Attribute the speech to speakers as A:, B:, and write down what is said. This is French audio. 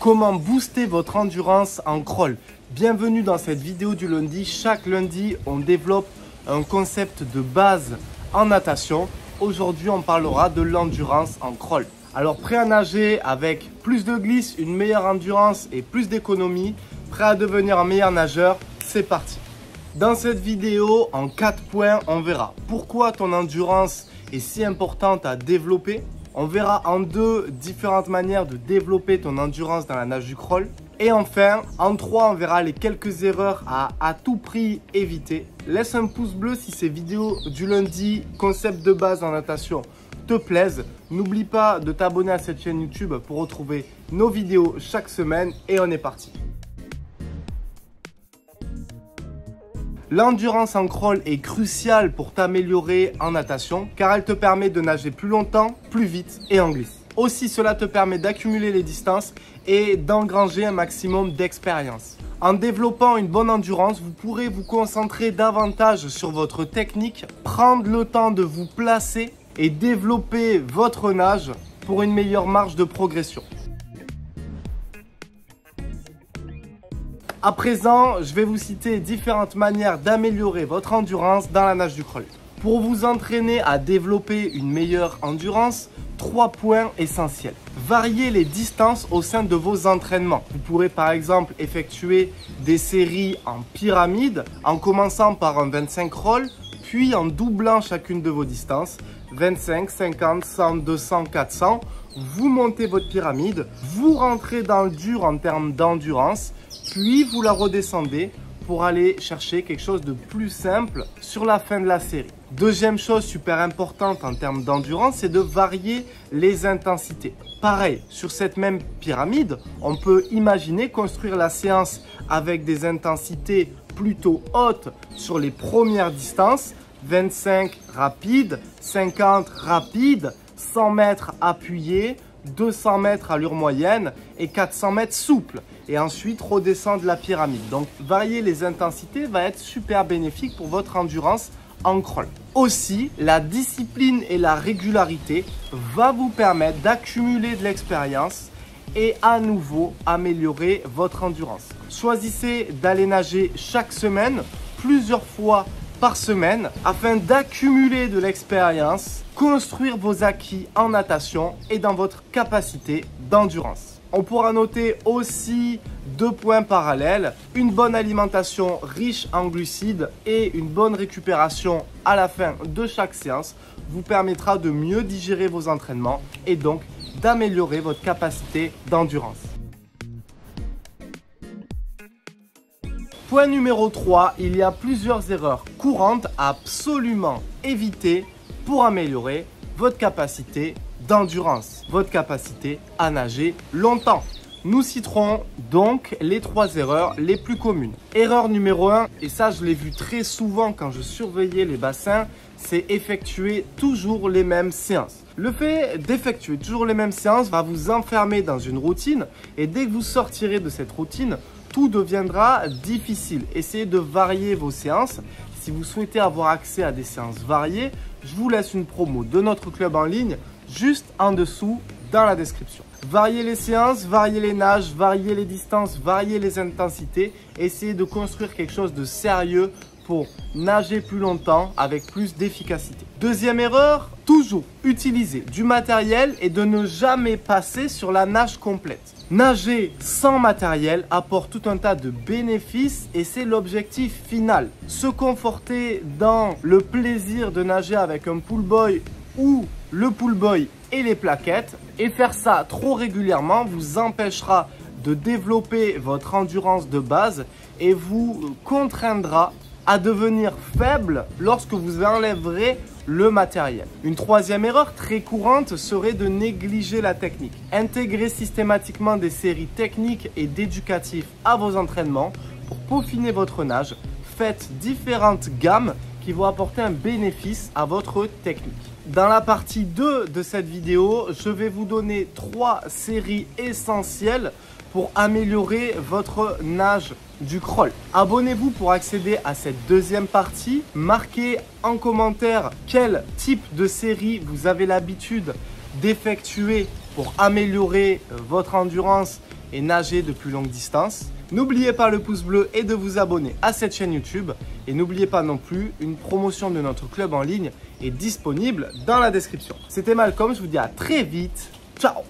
A: Comment booster votre endurance en crawl? Bienvenue dans cette vidéo du lundi. Chaque lundi, on développe un concept de base en natation. Aujourd'hui, on parlera de l'endurance en crawl. Alors, prêt à nager avec plus de glisse, une meilleure endurance et plus d'économie, prêt à devenir un meilleur nageur, c'est parti. Dans cette vidéo, en 4 points, on verra pourquoi ton endurance est si importante à développer. On verra en 2 différentes manières de développer ton endurance dans la nage du crawl. Et enfin, en 3, on verra les quelques erreurs à tout prix éviter. Laisse un pouce bleu si ces vidéos du lundi, concept de base en natation, te plaisent. N'oublie pas de t'abonner à cette chaîne YouTube pour retrouver nos vidéos chaque semaine. Et on est parti. L'endurance en crawl est cruciale pour t'améliorer en natation car elle te permet de nager plus longtemps, plus vite et en glisse. Aussi, cela te permet d'accumuler les distances et d'engranger un maximum d'expérience. En développant une bonne endurance, vous pourrez vous concentrer davantage sur votre technique, prendre le temps de vous placer et développer votre nage pour une meilleure marge de progression. À présent, je vais vous citer différentes manières d'améliorer votre endurance dans la nage du crawl. Pour vous entraîner à développer une meilleure endurance, 3 points essentiels. Variez les distances au sein de vos entraînements. Vous pourrez par exemple effectuer des séries en pyramide en commençant par un 25 crawl, puis en doublant chacune de vos distances, 25, 50, 100, 200, 400. Vous montez votre pyramide, vous rentrez dans le dur en termes d'endurance, puis vous la redescendez pour aller chercher quelque chose de plus simple sur la fin de la série. Deuxième chose super importante en termes d'endurance, c'est de varier les intensités. Pareil, sur cette même pyramide, on peut imaginer construire la séance avec des intensités plutôt hautes sur les premières distances, 25 rapide, 50 rapide, 100 mètres appuyé, 200 mètres allure moyenne et 400 mètres souple. Et ensuite redescendre la pyramide. Donc varier les intensités va être super bénéfique pour votre endurance en crawl. Aussi, la discipline et la régularité va vous permettre d'accumuler de l'expérience et à nouveau améliorer votre endurance. Choisissez d'aller nager chaque semaine, plusieurs fois par semaine, afin d'accumuler de l'expérience, construire vos acquis en natation et dans votre capacité d'endurance. On pourra noter aussi 2 points parallèles, une bonne alimentation riche en glucides et une bonne récupération à la fin de chaque séance vous permettra de mieux digérer vos entraînements et donc d'améliorer votre capacité d'endurance. Point numéro 3, il y a plusieurs erreurs courantes à absolument éviter pour améliorer votre capacité d'endurance, votre capacité à nager longtemps. Nous citerons donc les 3 erreurs les plus communes. Erreur numéro 1, et ça je l'ai vu très souvent quand je surveillais les bassins, c'est effectuer toujours les mêmes séances. Le fait d'effectuer toujours les mêmes séances va vous enfermer dans une routine et dès que vous sortirez de cette routine, tout deviendra difficile. Essayez de varier vos séances. Si vous souhaitez avoir accès à des séances variées, je vous laisse une promo de notre club en ligne juste en dessous dans la description. Variez les séances, variez les nages, variez les distances, variez les intensités. Essayez de construire quelque chose de sérieux pour nager plus longtemps avec plus d'efficacité. Deuxième erreur, toujours utiliser du matériel et de ne jamais passer sur la nage complète. Nager sans matériel apporte tout un tas de bénéfices et c'est l'objectif final. Se conforter dans le plaisir de nager avec un pool boy ou le pool boy et les plaquettes et faire ça trop régulièrement vous empêchera de développer votre endurance de base et vous contraindra à devenir faible lorsque vous enlèverez le matériel. Une troisième erreur très courante serait de négliger la technique. Intégrez systématiquement des séries techniques et d'éducatifs à vos entraînements pour peaufiner votre nage. Faites différentes gammes qui vont apporter un bénéfice à votre technique. Dans la partie 2 de cette vidéo, je vais vous donner 3 séries essentielles pour améliorer votre nage du crawl. Abonnez-vous pour accéder à cette deuxième partie. Marquez en commentaire quel type de série vous avez l'habitude d'effectuer pour améliorer votre endurance et nager de plus longue distance. N'oubliez pas le pouce bleu et de vous abonner à cette chaîne YouTube. Et n'oubliez pas non plus, une promotion de notre club en ligne est disponible dans la description. C'était Malcolm, je vous dis à très vite. Ciao!